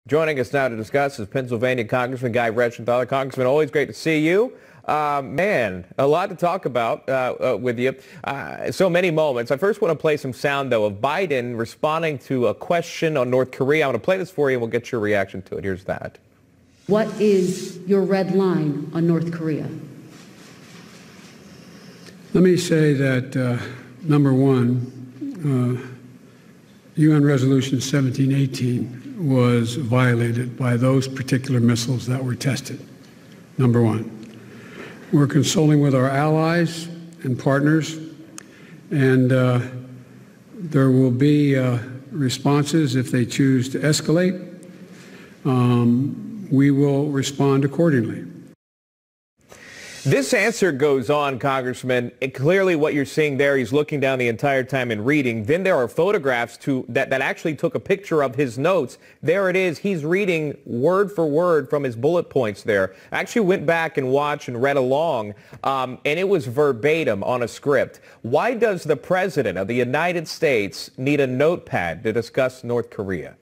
Joining us now to discuss is Pennsylvania Congressman Guy Reschenthaler. Congressman, always great to see you. Man, a lot to talk about with you. So many moments. I first want to play some sound, though, of Biden responding to a question on North Korea. I'm going to play this for you, and we'll get your reaction to it. Here's that. What is your red line on North Korea? Let me say that, number one, UN Resolution 1718 was violated by those particular missiles that were tested, number one. We're consulting with our allies and partners, and there will be responses if they choose to escalate. We will respond accordingly. This answer goes on, Congressman. Clearly what you're seeing there, he's looking down the entire time and reading. Then there are photographs that actually took a picture of his notes. There it is. He's reading word for word from his bullet points there. I actually went back and watched and read along, and it was verbatim on a script. Why does the President of the United States need a notepad to discuss North Korea?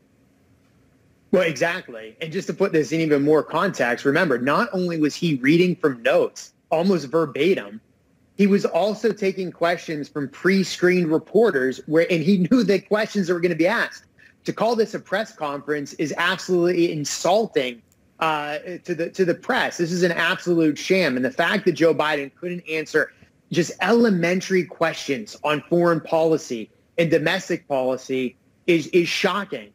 Well, exactly. And just to put this in even more context, remember, not only was he reading from notes, almost verbatim, he was also taking questions from pre-screened reporters and he knew the questions that were going to be asked. To call this a press conference is absolutely insulting to the press. This is an absolute sham. And the fact that Joe Biden couldn't answer just elementary questions on foreign policy and domestic policy is shocking.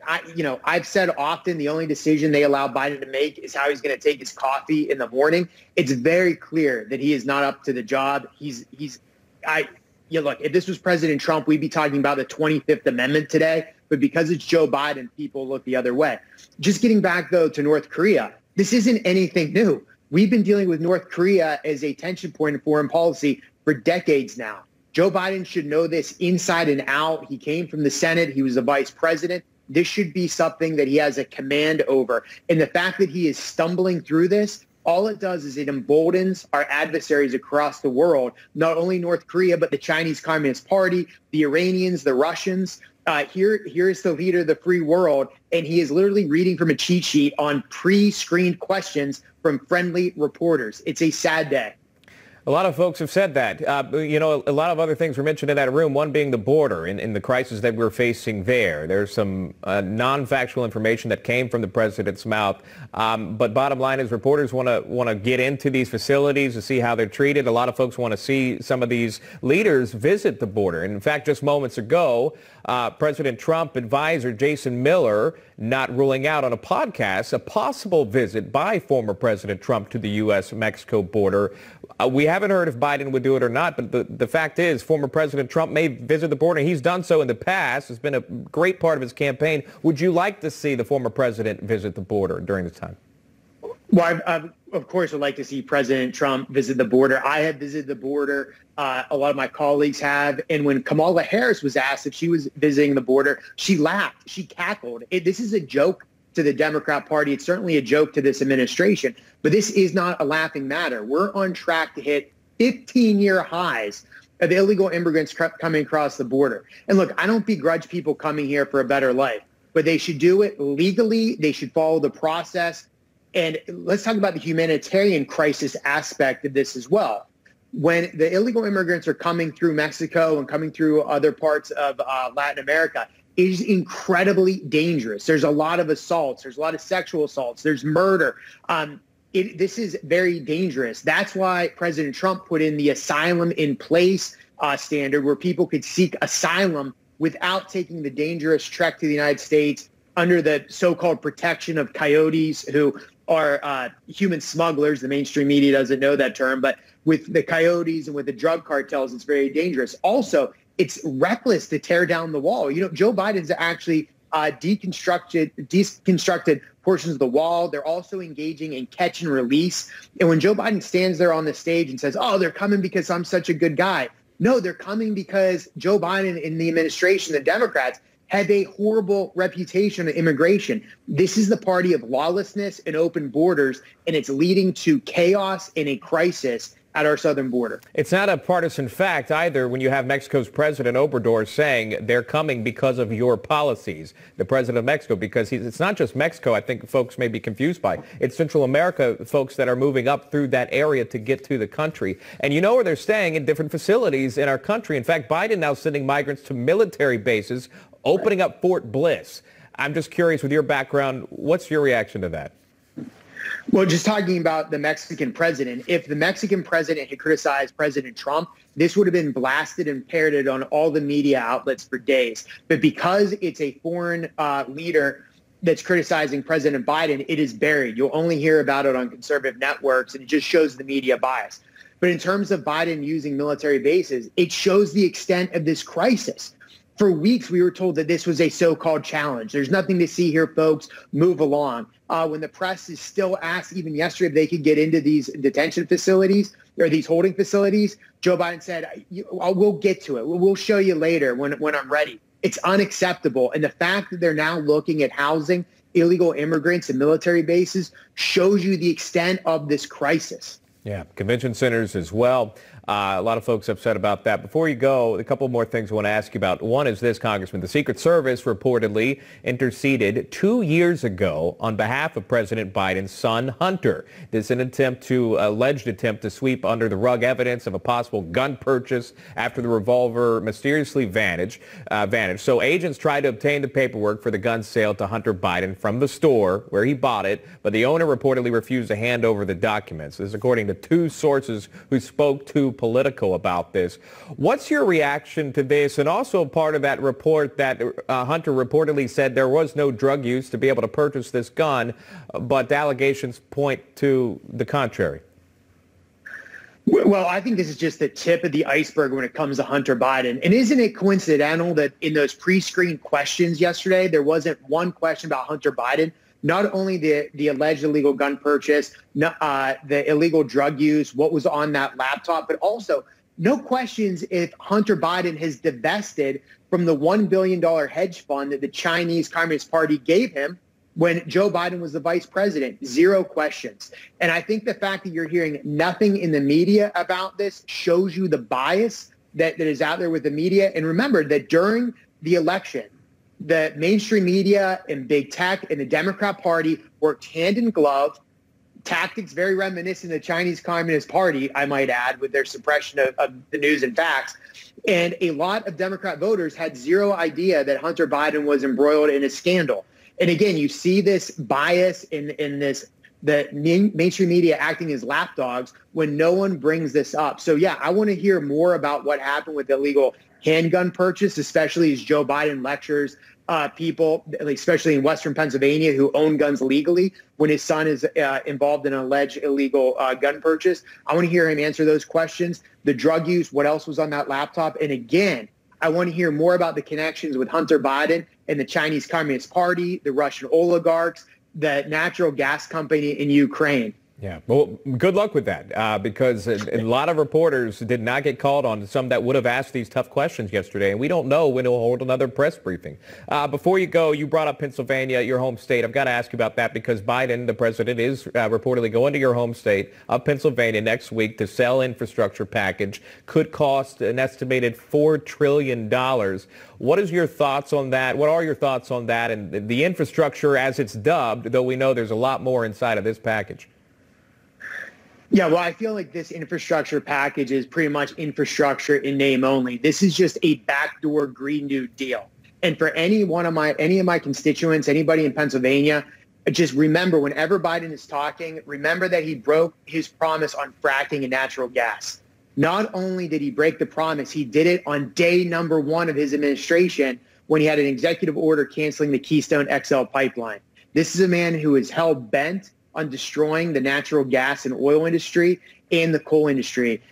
I've said often the only decision they allow Biden to make is how he's going to take his coffee in the morning. It's very clear that he is not up to the job. Look, if this was President Trump, we'd be talking about the 25th Amendment today. But because it's Joe Biden, people look the other way. Just getting back, though, to North Korea, this isn't anything new. We've been dealing with North Korea as a tension point in foreign policy for decades now. Joe Biden should know this inside and out. He came from the Senate. He was the vice president. This should be something that he has a command over. And the fact that he is stumbling through this, all it does is it emboldens our adversaries across the world, not only North Korea, but the Chinese Communist Party, the Iranians, the Russians. Here is the leader of the free world, and he is literally reading from a cheat sheet on pre-screened questions from friendly reporters. It's a sad day. A lot of folks have said that. A lot of other things were mentioned in that room, one being the border and the crisis that we're facing there. There's some non-factual information that came from the president's mouth. But bottom line is reporters want to get into these facilities to see how they're treated. A lot of folks want to see some of these leaders visit the border. And in fact, just moments ago, President Trump advisor Jason Miller not ruling out on a podcast a possible visit by former President Trump to the U.S.-Mexico border. We haven't heard if Biden would do it or not, but the fact is former President Trump may visit the border. He's done so in the past. It's been a great part of his campaign. Would you like to see the former president visit the border during this time? Well, I of course, would like to see President Trump visit the border. I have visited the border. A lot of my colleagues have. And when Kamala Harris was asked if she was visiting the border, she laughed. She cackled. This is a joke to the Democrat Party. It's certainly a joke to this administration. But this is not a laughing matter. We're on track to hit 15-year highs of illegal immigrants coming across the border. And look, I don't begrudge people coming here for a better life, but they should do it legally. They should follow the process. And let's talk about the humanitarian crisis aspect of this as well. When the illegal immigrants are coming through Mexico and coming through other parts of Latin America, it is incredibly dangerous. There's a lot of assaults. There's a lot of sexual assaults. There's murder. This is very dangerous. That's why President Trump put in the asylum in place standard where people could seek asylum without taking the dangerous trek to the United States under the so-called protection of coyotes who are human smugglers. The mainstream media doesn't know that term, but with the coyotes and with the drug cartels, it's very dangerous. Also, it's reckless to tear down the wall. Joe Biden's actually deconstructed portions of the wall. They're also engaging in catch and release. And when Joe Biden stands there on the stage and says, oh, they're coming because I'm such a good guy. No, they're coming because Joe Biden and the administration, the Democrats, have a horrible reputation of immigration. This is the party of lawlessness and open borders, and it's leading to chaos and a crisis at our southern border. It's not a partisan fact either when you have Mexico's President Obrador saying they're coming because of your policies, the president of Mexico, because it's not just Mexico, I think folks may be confused by. It's Central America folks that are moving up through that area to get to the country. And you know where they're staying in different facilities in our country. In fact, Biden now sending migrants to military bases, opening up Fort Bliss. I'm just curious, with your background, what's your reaction to that? Well, just talking about the Mexican president, if the Mexican president had criticized President Trump, this would have been blasted and parroted on all the media outlets for days. But because it's a foreign leader that's criticizing President Biden, it is buried. You'll only hear about it on conservative networks, and it just shows the media bias. But in terms of Biden using military bases, it shows the extent of this crisis. For weeks, we were told that this was a so-called challenge. There's nothing to see here, folks. Move along. When the press is still asked, even yesterday, if they could get into these detention facilities or these holding facilities, Joe Biden said, we'll get to it. We'll show you later when I'm ready. It's unacceptable. And the fact that they're now looking at housing illegal immigrants in military bases shows you the extent of this crisis. Yeah, convention centers as well. A lot of folks upset about that. Before you go, a couple more things I want to ask you about. One is this, Congressman. The Secret Service reportedly interceded 2 years ago on behalf of President Biden's son, Hunter. This is an alleged attempt to sweep under the rug evidence of a possible gun purchase after the revolver mysteriously vanished. So agents tried to obtain the paperwork for the gun sale to Hunter Biden from the store where he bought it, but the owner reportedly refused to hand over the documents. This is according to two sources who spoke to Politico about this. What's your reaction to this? And also part of that report that Hunter reportedly said there was no drug use to be able to purchase this gun, but the allegations point to the contrary. Well, I think this is just the tip of the iceberg when it comes to Hunter Biden. And isn't it coincidental that in those pre-screened questions yesterday, there wasn't one question about Hunter Biden? Not only the alleged illegal gun purchase, the illegal drug use, what was on that laptop, but also no questions if Hunter Biden has divested from the $1 billion hedge fund that the Chinese Communist Party gave him when Joe Biden was the vice president. Zero questions. And I think the fact that you're hearing nothing in the media about this shows you the bias that is out there with the media. And remember that during the election, the mainstream media and big tech and the Democrat Party worked hand in glove, tactics very reminiscent of the Chinese Communist Party, I might add, with their suppression of the news and facts. And a lot of Democrat voters had zero idea that Hunter Biden was embroiled in a scandal. And again, you see this bias in this, the mainstream media acting as lapdogs when no one brings this up. So yeah, I want to hear more about what happened with the illegal handgun purchase, especially as Joe Biden lectures people, especially in Western Pennsylvania, who own guns legally when his son is involved in an alleged illegal gun purchase. I want to hear him answer those questions. The drug use, what else was on that laptop? And again, I want to hear more about the connections with Hunter Biden and the Chinese Communist Party, the Russian oligarchs, the natural gas company in Ukraine. Yeah, well, good luck with that, because a lot of reporters did not get called on, some that would have asked these tough questions yesterday, and we don't know when he'll hold another press briefing. Before you go, you brought up Pennsylvania, your home state. I've got to ask you about that because Biden, the president, is reportedly going to your home state of Pennsylvania next week to sell infrastructure package. Could cost an estimated $4 trillion. What is your thoughts on that? What are your thoughts on that and the infrastructure as it's dubbed, though we know there's a lot more inside of this package? Yeah, well, I feel like this infrastructure package is pretty much infrastructure in name only. This is just a backdoor Green New Deal. And for any of my constituents, anybody in Pennsylvania, just remember whenever Biden is talking, remember that he broke his promise on fracking and natural gas. Not only did he break the promise, he did it on day number one of his administration when he had an executive order canceling the Keystone XL pipeline. This is a man who is hell-bent on destroying the natural gas and oil industry and the coal industry.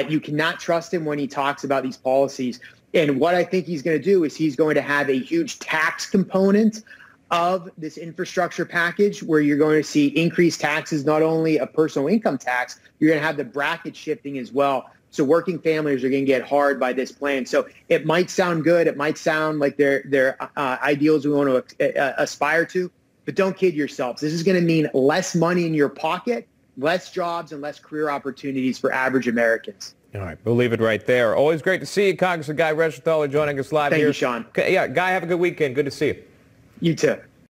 You cannot trust him when he talks about these policies. And what I think he's going to do is he's going to have a huge tax component of this infrastructure package where you're going to see increased taxes, not only a personal income tax, you're going to have the bracket shifting as well. So working families are going to get hard by this plan. So it might sound good. It might sound like they're ideals we want to aspire to. But don't kid yourselves. This is going to mean less money in your pocket less jobs and less career opportunities for average Americans. All right, we'll leave it right there. Always great to see you, Congressman Guy Reschenthaler, joining us live Thank here. you, Sean. Okay, yeah, Guy, have a good weekend. Good to see you. You too.